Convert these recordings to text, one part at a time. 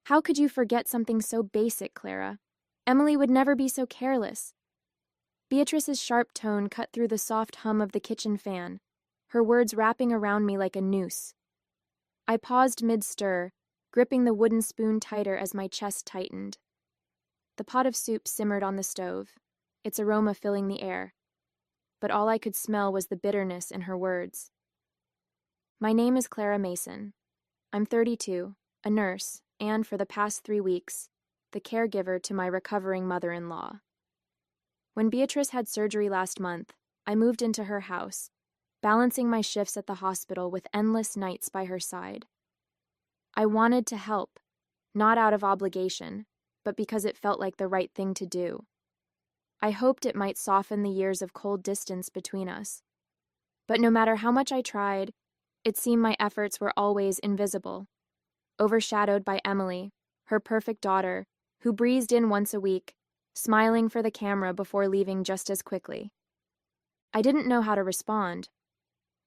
How could you forget something so basic, Clara? Emily would never be so careless. Beatrice's sharp tone cut through the soft hum of the kitchen fan, her words wrapping around me like a noose. I paused mid-stir, gripping the wooden spoon tighter as my chest tightened. The pot of soup simmered on the stove, its aroma filling the air, but all I could smell was the bitterness in her words. My name is Clara Mason. I'm 32, a nurse, and for the past 3 weeks, the caregiver to my recovering mother-in-law. When Beatrice had surgery last month, I moved into her house, balancing my shifts at the hospital with endless nights by her side. I wanted to help, not out of obligation, but because it felt like the right thing to do. I hoped it might soften the years of cold distance between us. But no matter how much I tried, it seemed my efforts were always invisible, overshadowed by Emily, her perfect daughter, who breezed in once a week, smiling for the camera before leaving just as quickly. I didn't know how to respond.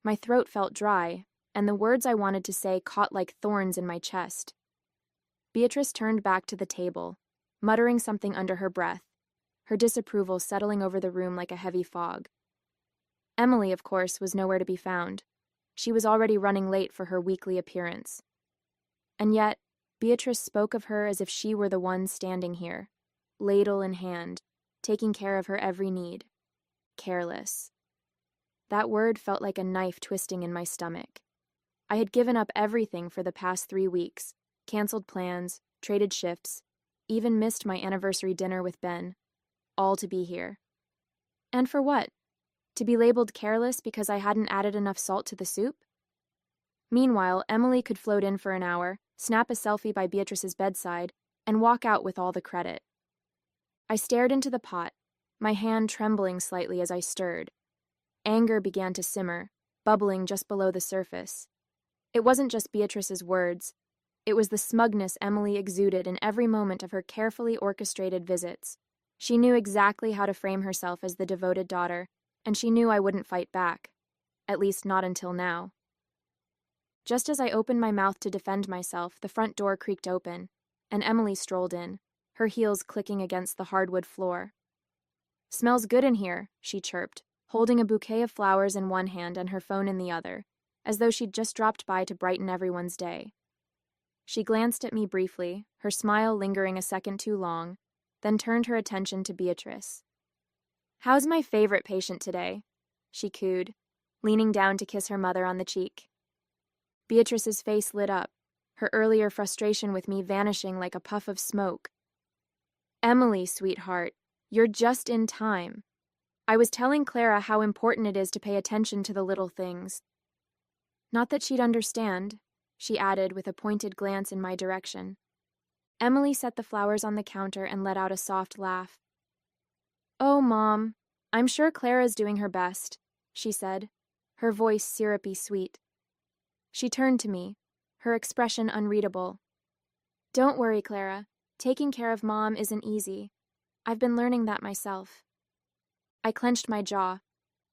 My throat felt dry, and the words I wanted to say caught like thorns in my chest. Beatrice turned back to the table, muttering something under her breath, her disapproval settling over the room like a heavy fog. Emily, of course, was nowhere to be found. She was already running late for her weekly appearance. And yet, Beatrice spoke of her as if she were the one standing here, ladle in hand, taking care of her every need. Careless. That word felt like a knife twisting in my stomach. I had given up everything for the past 3 weeks, canceled plans, traded shifts, even missed my anniversary dinner with Ben, all to be here. And for what? To be labeled careless because I hadn't added enough salt to the soup? Meanwhile, Emily could float in for an hour, snap a selfie by Beatrice's bedside, and walk out with all the credit. I stared into the pot, my hand trembling slightly as I stirred. Anger began to simmer, bubbling just below the surface. It wasn't just Beatrice's words. It was the smugness Emily exuded in every moment of her carefully orchestrated visits. She knew exactly how to frame herself as the devoted daughter, and she knew I wouldn't fight back. At least not until now. Just as I opened my mouth to defend myself, the front door creaked open, and Emily strolled in, her heels clicking against the hardwood floor. "Smells good in here," she chirped, holding a bouquet of flowers in one hand and her phone in the other, as though she'd just dropped by to brighten everyone's day. She glanced at me briefly, her smile lingering a second too long, then turned her attention to Beatrice. "How's my favorite patient today?" she cooed, leaning down to kiss her mother on the cheek. Beatrice's face lit up, her earlier frustration with me vanishing like a puff of smoke. "Emily, sweetheart, you're just in time. I was telling Clara how important it is to pay attention to the little things." Not that she'd understand, she added with a pointed glance in my direction. Emily set the flowers on the counter and let out a soft laugh. "Oh, Mom, I'm sure Clara's doing her best," she said, her voice syrupy sweet. She turned to me, her expression unreadable. "Don't worry, Clara. Taking care of Mom isn't easy. I've been learning that myself." I clenched my jaw,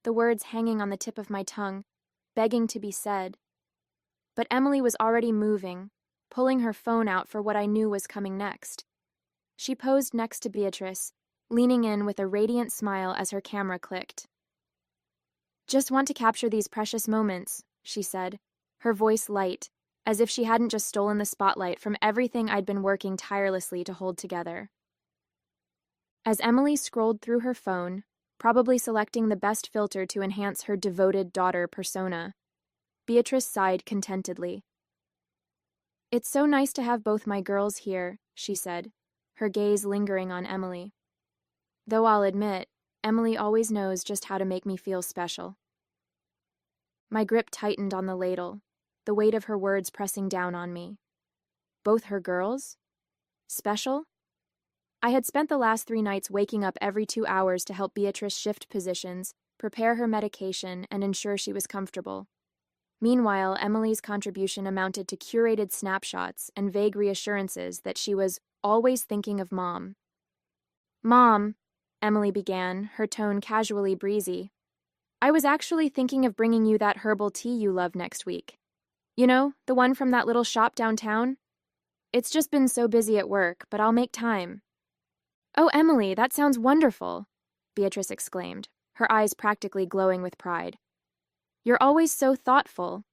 the words hanging on the tip of my tongue, begging to be said. But Emily was already moving, pulling her phone out for what I knew was coming next. She posed next to Beatrice, leaning in with a radiant smile as her camera clicked. "Just want to capture these precious moments," she said, her voice light, as if she hadn't just stolen the spotlight from everything I'd been working tirelessly to hold together. As Emily scrolled through her phone, probably selecting the best filter to enhance her devoted daughter persona, Beatrice sighed contentedly. "It's so nice to have both my girls here," she said, her gaze lingering on Emily. Though I'll admit, Emily always knows just how to make me feel special. My grip tightened on the ladle, the weight of her words pressing down on me. Both her girls? Special? I had spent the last 3 nights waking up every 2 hours to help Beatrice shift positions, prepare her medication, and ensure she was comfortable. Meanwhile, Emily's contribution amounted to curated snapshots and vague reassurances that she was always thinking of Mom. "Mom," Emily began, her tone casually breezy, "I was actually thinking of bringing you that herbal tea you love next week. You know, the one from that little shop downtown? It's just been so busy at work, but I'll make time. Oh, Emily, that sounds wonderful, Beatrice exclaimed, her eyes practically glowing with pride. You're always so thoughtful.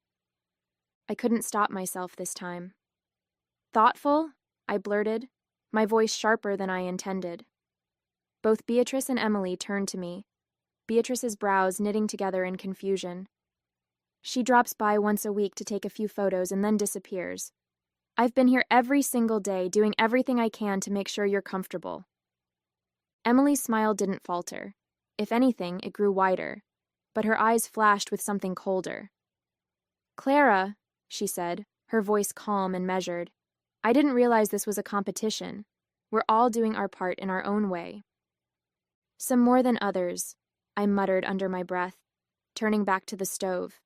I couldn't stop myself this time. Thoughtful? I blurted, my voice sharper than I intended. Both Beatrice and Emily turned to me, Beatrice's brows knitting together in confusion. She drops by once a week to take a few photos and then disappears. I've been here every single day, doing everything I can to make sure you're comfortable. Emily's smile didn't falter. If anything, it grew wider, but her eyes flashed with something colder. Clara, she said, her voice calm and measured, I didn't realize this was a competition. We're all doing our part in our own way. Some more than others, I muttered under my breath, turning back to the stove.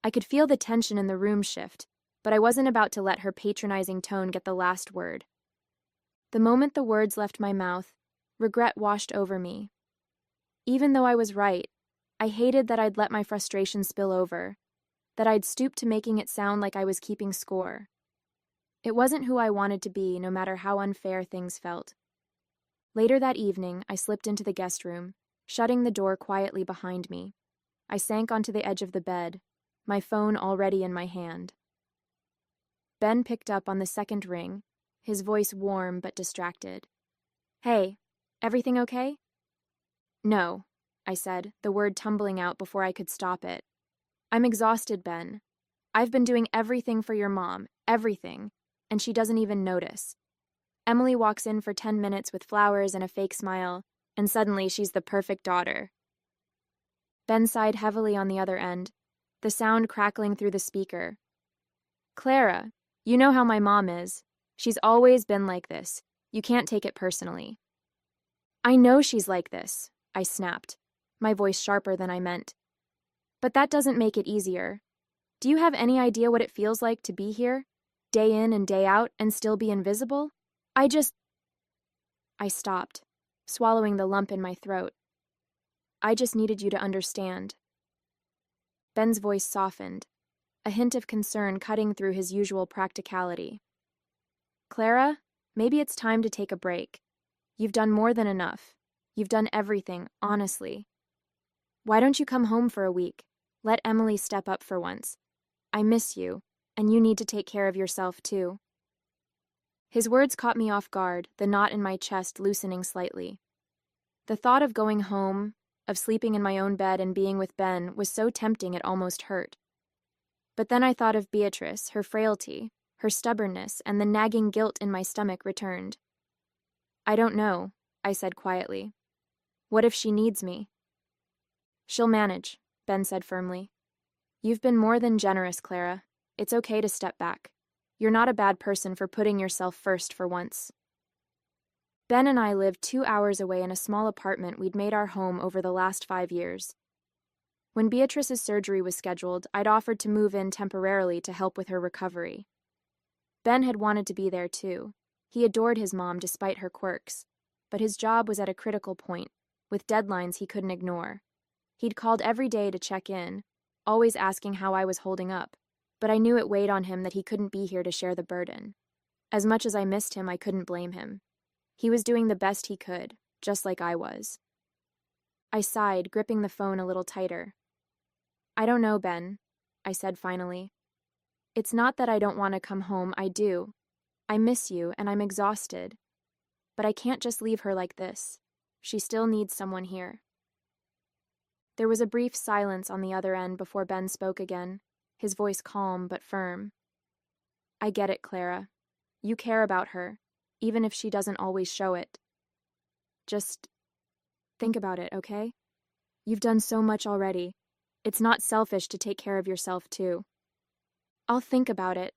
I could feel the tension in the room shift, but I wasn't about to let her patronizing tone get the last word. The moment the words left my mouth, regret washed over me. Even though I was right, I hated that I'd let my frustration spill over, that I'd stooped to making it sound like I was keeping score. It wasn't who I wanted to be, no matter how unfair things felt. Later that evening, I slipped into the guest room, shutting the door quietly behind me. I sank onto the edge of the bed, my phone already in my hand. Ben picked up on the second ring, his voice warm but distracted. Hey, everything okay? No, I said, the word tumbling out before I could stop it. I'm exhausted, Ben. I've been doing everything for your mom, everything, and she doesn't even notice. Emily walks in for 10 minutes with flowers and a fake smile, and suddenly she's the perfect daughter. Ben sighed heavily on the other end, the sound crackling through the speaker. Clara, you know how my mom is. She's always been like this. You can't take it personally. I know she's like this, I snapped, my voice sharper than I meant. But that doesn't make it easier. Do you have any idea what it feels like to be here, day in and day out, and still be invisible? I stopped, swallowing the lump in my throat. I just needed you to understand. Ben's voice softened, a hint of concern cutting through his usual practicality. Clara, maybe it's time to take a break. You've done more than enough. You've done everything, honestly. Why don't you come home for a week? Let Emily step up for once. I miss you, and you need to take care of yourself, too. His words caught me off guard, the knot in my chest loosening slightly. The thought of going home, of sleeping in my own bed and being with Ben, was so tempting it almost hurt. But then I thought of Beatrice, her frailty, her stubbornness, and the nagging guilt in my stomach returned. I don't know, I said quietly. What if she needs me? She'll manage, Ben said firmly. You've been more than generous, Clara. It's okay to step back. You're not a bad person for putting yourself first for once. Ben and I lived 2 hours away in a small apartment we'd made our home over the last 5 years. When Beatrice's surgery was scheduled, I'd offered to move in temporarily to help with her recovery. Ben had wanted to be there too. He adored his mom despite her quirks, but his job was at a critical point, with deadlines he couldn't ignore. He'd called every day to check in, always asking how I was holding up, but I knew it weighed on him that he couldn't be here to share the burden. As much as I missed him, I couldn't blame him. He was doing the best he could, just like I was. I sighed, gripping the phone a little tighter. I don't know, Ben, I said finally. It's not that I don't want to come home, I do. I miss you, and I'm exhausted. But I can't just leave her like this. She still needs someone here. There was a brief silence on the other end before Ben spoke again, his voice calm but firm. I get it, Clara. You care about her, even if she doesn't always show it. Just think about it, okay? You've done so much already. It's not selfish to take care of yourself, too. I'll think about it,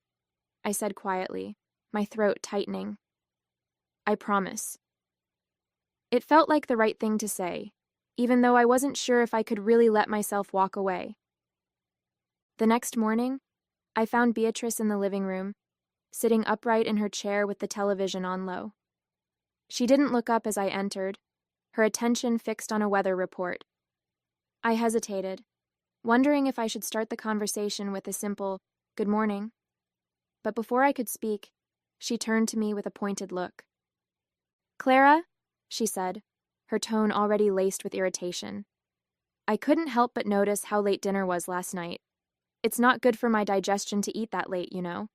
I said quietly, my throat tightening. I promise. It felt like the right thing to say, even though I wasn't sure if I could really let myself walk away. The next morning, I found Beatrice in the living room, sitting upright in her chair with the television on low. She didn't look up as I entered, her attention fixed on a weather report. I hesitated, wondering if I should start the conversation with a simple, "Good morning." But before I could speak, She turned to me with a pointed look. "Clara," she said, her tone already laced with irritation. "I couldn't help but notice how late dinner was last night. It's not good for my digestion to eat that late, you know."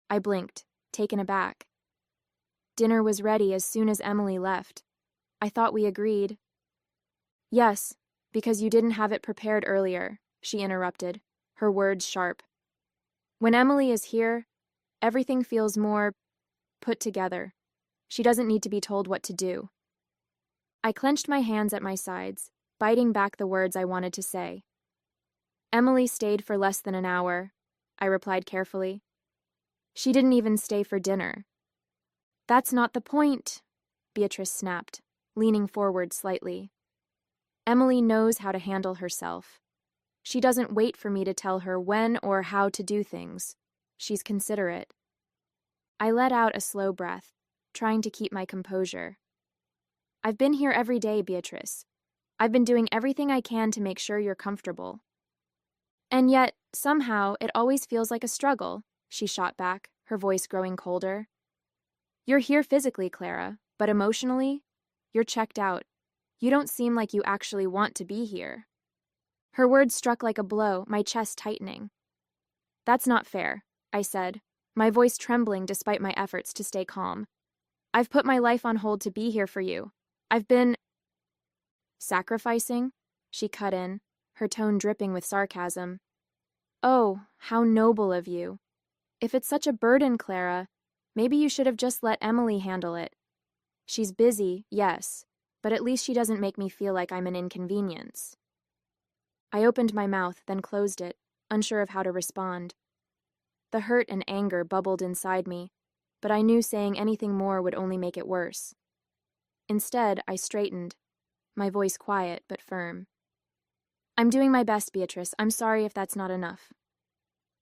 I blinked, taken aback. "Dinner was ready as soon as Emily left. I thought we agreed." "Yes, because you didn't have it prepared earlier," she interrupted, her words sharp. "When Emily is here, everything feels more put together. She doesn't need to be told what to do." I clenched my hands at my sides, biting back the words I wanted to say. "Emily stayed for less than an hour," I replied carefully. "She didn't even stay for dinner." "That's not the point," Beatrice snapped, leaning forward slightly. "Emily knows how to handle herself. She doesn't wait for me to tell her when or how to do things. She's considerate." I let out a slow breath, trying to keep my composure. "I've been here every day, Beatrice. I've been doing everything I can to make sure you're comfortable." "And yet, somehow, it always feels like a struggle," she shot back, her voice growing colder. "You're here physically, Clara, but emotionally, you're checked out. You don't seem like you actually want to be here." Her words struck like a blow, my chest tightening. "That's not fair," I said, my voice trembling despite my efforts to stay calm. "I've put my life on hold to be here for you. I've been—" "Sacrificing?" she cut in, her tone dripping with sarcasm. "Oh, how noble of you. If it's such a burden, Clara, maybe you should have just let Emily handle it. She's busy, yes, but at least she doesn't make me feel like I'm an inconvenience." I opened my mouth, then closed it, unsure of how to respond. The hurt and anger bubbled inside me, but I knew saying anything more would only make it worse. Instead, I straightened, my voice quiet but firm. "I'm doing my best, Beatrice. I'm sorry if that's not enough."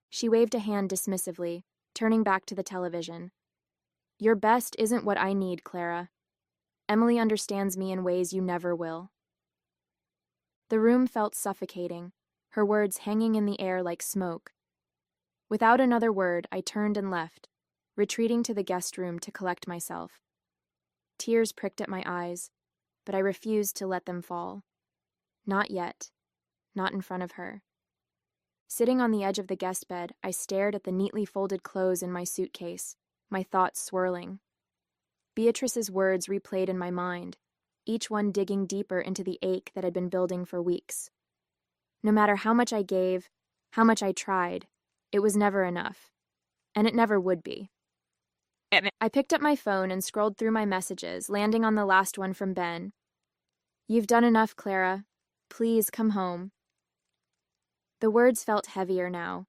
She waved a hand dismissively, turning back to the television. "Your best isn't what I need, Clara. Emily understands me in ways you never will." The room felt suffocating, her words hanging in the air like smoke. Without another word, I turned and left, retreating to the guest room to collect myself. Tears pricked at my eyes, but I refused to let them fall. Not yet. Not in front of her. Sitting on the edge of the guest bed, I stared at the neatly folded clothes in my suitcase, my thoughts swirling. Beatrice's words replayed in my mind, each one digging deeper into the ache that had been building for weeks. No matter how much I gave, how much I tried, it was never enough. And it never would be. I picked up my phone and scrolled through my messages, landing on the last one from Ben. "You've done enough, Clara. Please come home." The words felt heavier now,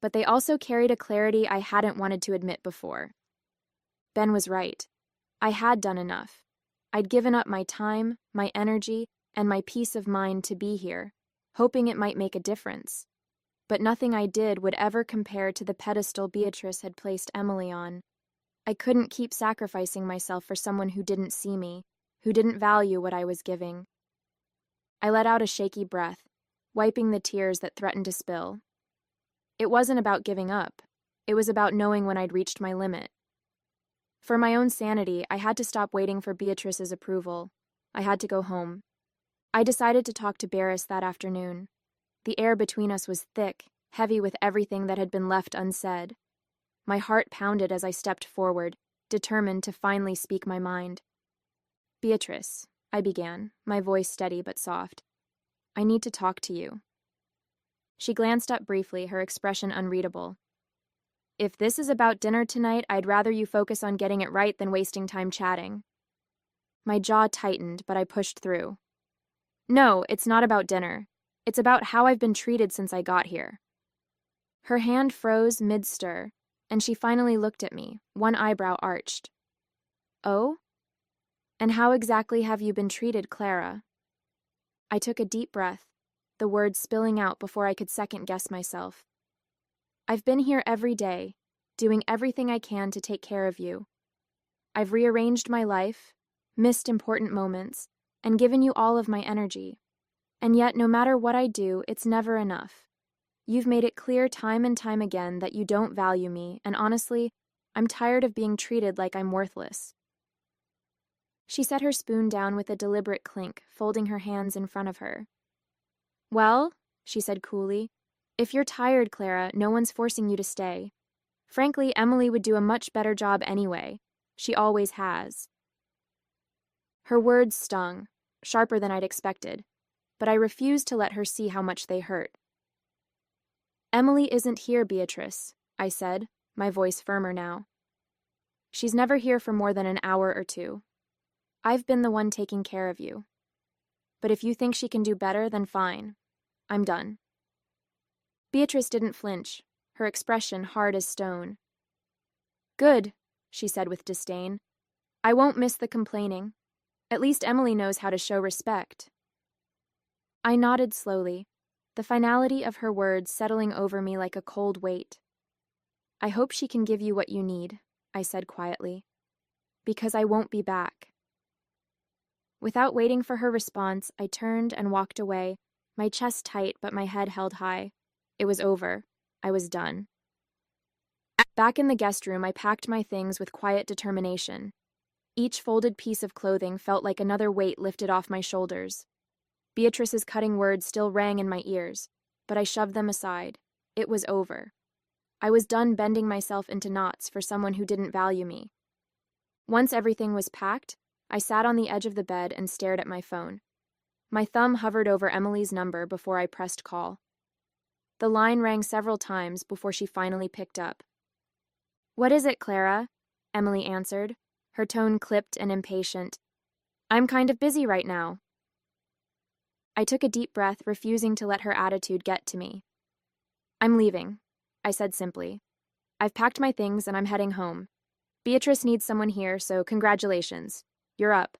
but they also carried a clarity I hadn't wanted to admit before. Ben was right. I had done enough. I'd given up my time, my energy, and my peace of mind to be here, hoping it might make a difference. But nothing I did would ever compare to the pedestal Beatrice had placed Emily on. I couldn't keep sacrificing myself for someone who didn't see me, who didn't value what I was giving. I let out a shaky breath, wiping the tears that threatened to spill. It wasn't about giving up. It was about knowing when I'd reached my limit. For my own sanity, I had to stop waiting for Beatrice's approval. I had to go home. I decided to talk to Barris that afternoon. The air between us was thick, heavy with everything that had been left unsaid. My heart pounded as I stepped forward, determined to finally speak my mind. "Beatrice," I began, my voice steady but soft. "I need to talk to you." She glanced up briefly, her expression unreadable. "If this is about dinner tonight, I'd rather you focus on getting it right than wasting time chatting." My jaw tightened, but I pushed through. "No, it's not about dinner. It's about how I've been treated since I got here." Her hand froze mid-stir, and she finally looked at me, one eyebrow arched. "Oh? And how exactly have you been treated, Clara?" I took a deep breath, the words spilling out before I could second-guess myself. "I've been here every day, doing everything I can to take care of you. I've rearranged my life, missed important moments, and given you all of my energy. And yet, no matter what I do, it's never enough. You've made it clear time and time again that you don't value me, and honestly, I'm tired of being treated like I'm worthless. She set her spoon down with a deliberate clink, folding her hands in front of her. Well, she said coolly, if you're tired, Clara, no one's forcing you to stay. Frankly, Emily would do a much better job anyway. She always has. Her words stung, sharper than I'd expected, but I refused to let her see how much they hurt. Emily isn't here, Beatrice, I said, my voice firmer now. She's never here for more than an hour or two. I've been the one taking care of you. But if you think she can do better, then fine. I'm done. Beatrice didn't flinch, her expression hard as stone. Good, she said with disdain. I won't miss the complaining. At least Emily knows how to show respect. I nodded slowly, the finality of her words settling over me like a cold weight. I hope she can give you what you need, I said quietly, because I won't be back. Without waiting for her response, I turned and walked away, my chest tight but my head held high. It was over. I was done. Back in the guest room, I packed my things with quiet determination. Each folded piece of clothing felt like another weight lifted off my shoulders. Beatrice's cutting words still rang in my ears, but I shoved them aside. It was over. I was done bending myself into knots for someone who didn't value me. Once everything was packed, I sat on the edge of the bed and stared at my phone. My thumb hovered over Emily's number before I pressed call. The line rang several times before she finally picked up. What is it, Clara? Emily answered, her tone clipped and impatient. I'm kind of busy right now. I took a deep breath, refusing to let her attitude get to me. I'm leaving, I said simply. I've packed my things and I'm heading home. Beatrice needs someone here, so congratulations. You're up.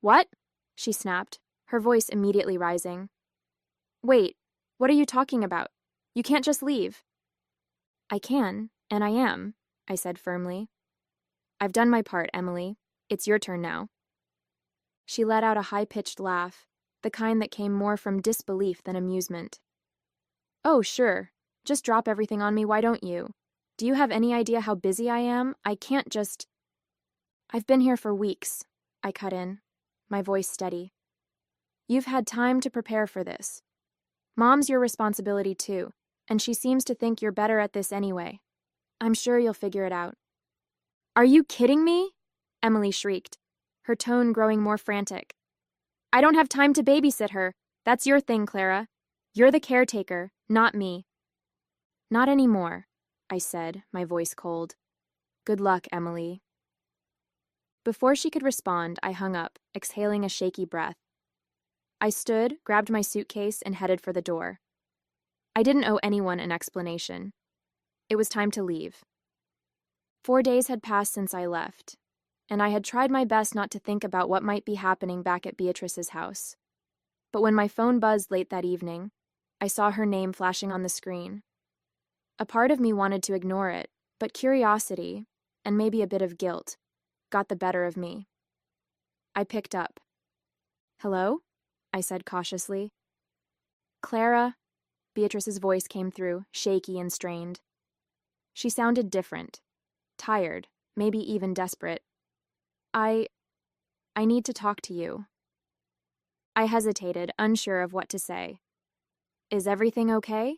What? She snapped, her voice immediately rising. Wait, what are you talking about? You can't just leave. I can, and I am, I said firmly. I've done my part, Emily. It's your turn now. She let out a high-pitched laugh, the kind that came more from disbelief than amusement. Oh, sure. Just drop everything on me, why don't you? Do you have any idea how busy I am? I can't just... I've been here for weeks, I cut in, my voice steady. You've had time to prepare for this. Mom's your responsibility too, and she seems to think you're better at this anyway. I'm sure you'll figure it out. Are you kidding me? Emily shrieked, her tone growing more frantic. I don't have time to babysit her. That's your thing, Clara. You're the caretaker, not me. Not anymore, I said, my voice cold. Good luck, Emily. Before she could respond, I hung up, exhaling a shaky breath. I stood, grabbed my suitcase, and headed for the door. I didn't owe anyone an explanation. It was time to leave. 4 days had passed since I left, and I had tried my best not to think about what might be happening back at Beatrice's house. But when my phone buzzed late that evening, I saw her name flashing on the screen. A part of me wanted to ignore it, but curiosity, and maybe a bit of guilt, got the better of me. I picked up. Hello? I said cautiously. Clara, Beatrice's voice came through, shaky and strained. She sounded different, tired, maybe even desperate. I need to talk to you. I hesitated, unsure of what to say. Is everything okay?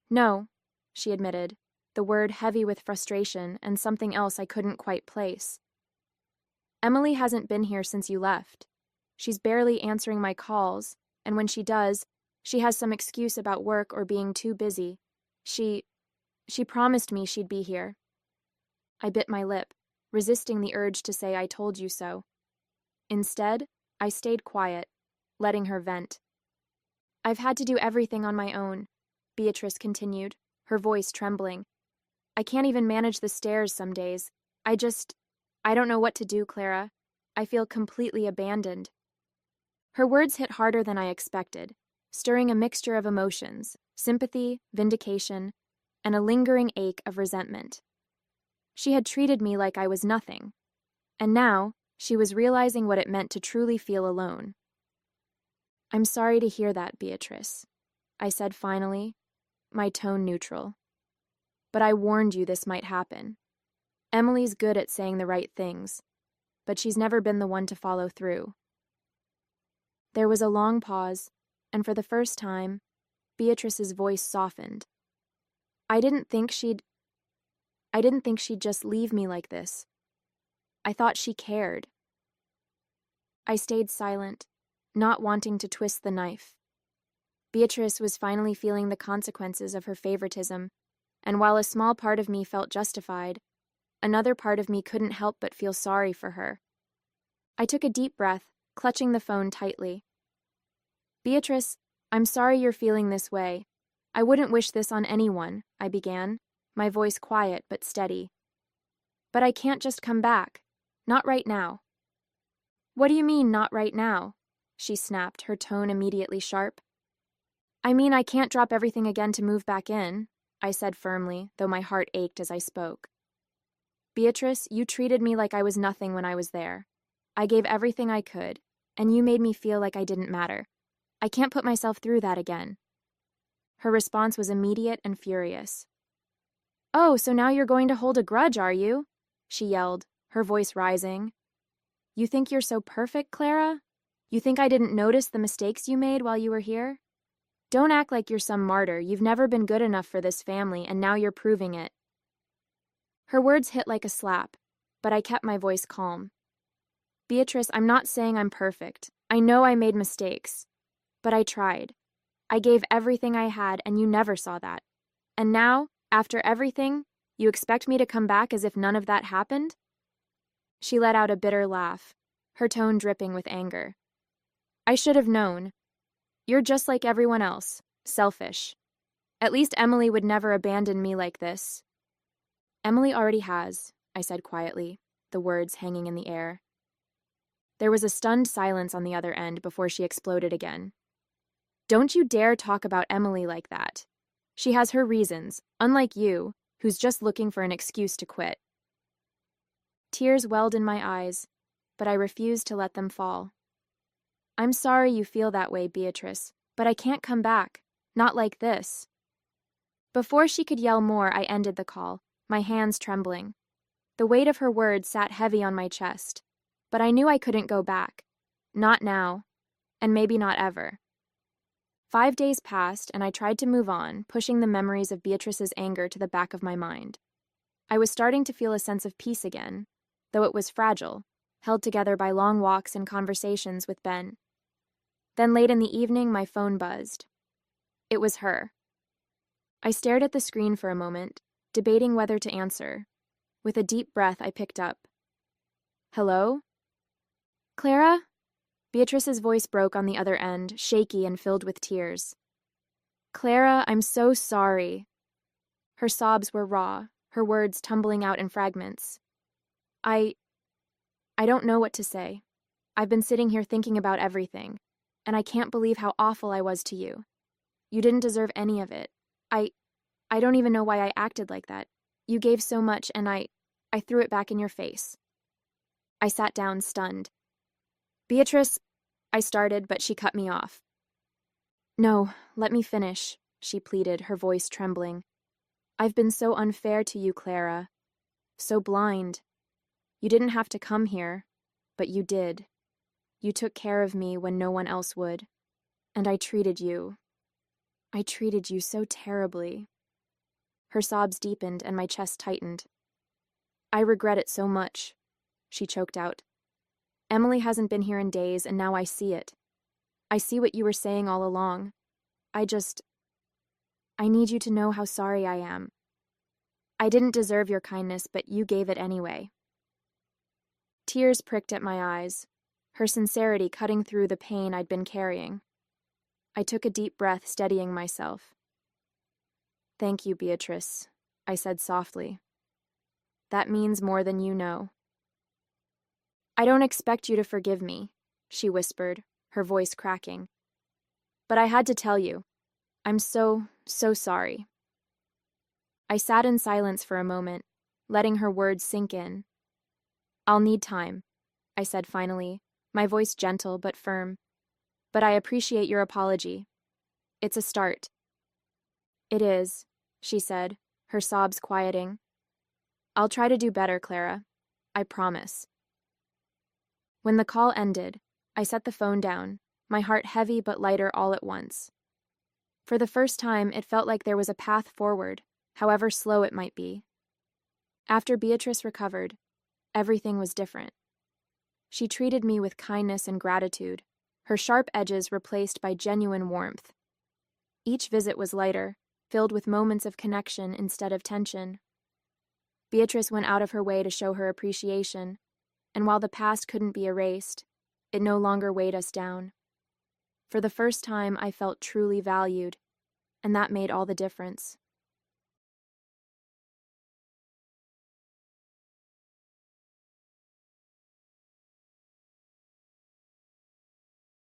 No, she admitted, the word heavy with frustration and something else I couldn't quite place. Emily hasn't been here since you left. She's barely answering my calls, and when she does, she has some excuse about work or being too busy. She promised me she'd be here. I bit my lip, resisting the urge to say I told you so. Instead, I stayed quiet, letting her vent. I've had to do everything on my own, Beatrice continued, her voice trembling. I can't even manage the stairs some days. I don't know what to do, Clara. I feel completely abandoned. Her words hit harder than I expected, stirring a mixture of emotions, sympathy, vindication, and a lingering ache of resentment. She had treated me like I was nothing, and now she was realizing what it meant to truly feel alone. I'm sorry to hear that, Beatrice, I said finally, my tone neutral. But I warned you this might happen. Emily's good at saying the right things, but she's never been the one to follow through. There was a long pause, and for the first time, Beatrice's voice softened. I didn't think she'd just leave me like this. I thought she cared. I stayed silent, not wanting to twist the knife. Beatrice was finally feeling the consequences of her favoritism, and while a small part of me felt justified, another part of me couldn't help but feel sorry for her. I took a deep breath, clutching the phone tightly. Beatrice, I'm sorry you're feeling this way. I wouldn't wish this on anyone, I began, my voice quiet but steady. But I can't just come back. Not right now. What do you mean, not right now? She snapped, her tone immediately sharp. I mean, I can't drop everything again to move back in, I said firmly, though my heart ached as I spoke. Beatrice, you treated me like I was nothing when I was there. I gave everything I could, and you made me feel like I didn't matter. I can't put myself through that again. Her response was immediate and furious. Oh, so now you're going to hold a grudge, are you? She yelled, her voice rising. You think you're so perfect, Clara? You think I didn't notice the mistakes you made while you were here? Don't act like you're some martyr. You've never been good enough for this family, and now you're proving it. Her words hit like a slap, but I kept my voice calm. Beatrice, I'm not saying I'm perfect. I know I made mistakes. But I tried. I gave everything I had, and you never saw that. And now, after everything, you expect me to come back as if none of that happened? She let out a bitter laugh, her tone dripping with anger. I should have known. You're just like everyone else, selfish. At least Emily would never abandon me like this. Emily already has, I said quietly, the words hanging in the air. There was a stunned silence on the other end before she exploded again. Don't you dare talk about Emily like that. She has her reasons, unlike you, who's just looking for an excuse to quit. Tears welled in my eyes, but I refused to let them fall. I'm sorry you feel that way, Beatrice, but I can't come back. Not like this. Before she could yell more, I ended the call, my hands trembling. The weight of her words sat heavy on my chest, but I knew I couldn't go back. Not now, and maybe not ever. 5 days passed, and I tried to move on, pushing the memories of Beatrice's anger to the back of my mind. I was starting to feel a sense of peace again, though it was fragile, held together by long walks and conversations with Ben. Then late in the evening, my phone buzzed. It was her. I stared at the screen for a moment, debating whether to answer. With a deep breath, I picked up. Hello? Clara? Beatrice's voice broke on the other end, shaky and filled with tears. Clara, I'm so sorry. Her sobs were raw, her words tumbling out in fragments. I don't know what to say. I've been sitting here thinking about everything, and I can't believe how awful I was to you. You didn't deserve any of it. I don't even know why I acted like that. You gave so much, and I threw it back in your face. I sat down, stunned. Beatrice, I started, but she cut me off. No, let me finish, she pleaded, her voice trembling. I've been so unfair to you, Clara. So blind. You didn't have to come here, but you did. You took care of me when no one else would. And I treated you so terribly. Her sobs deepened and my chest tightened. I regret it so much, she choked out. Emily hasn't been here in days, and now I see it. I see what you were saying all along. I need you to know how sorry I am. I didn't deserve your kindness, but you gave it anyway. Tears pricked at my eyes, her sincerity cutting through the pain I'd been carrying. I took a deep breath, steadying myself. Thank you, Beatrice, I said softly. That means more than you know. I don't expect you to forgive me, she whispered, her voice cracking. But I had to tell you. I'm so sorry. I sat in silence for a moment, letting her words sink in. I'll need time, I said finally, my voice gentle but firm. But I appreciate your apology. It's a start. It is, she said, her sobs quieting. I'll try to do better, Clara. I promise. When the call ended, I set the phone down, my heart heavy but lighter all at once. For the first time, it felt like there was a path forward, however slow it might be. After Beatrice recovered, everything was different. She treated me with kindness and gratitude, her sharp edges replaced by genuine warmth. Each visit was lighter, filled with moments of connection instead of tension. Beatrice went out of her way to show her appreciation, and while the past couldn't be erased, it no longer weighed us down. For the first time, I felt truly valued, and that made all the difference.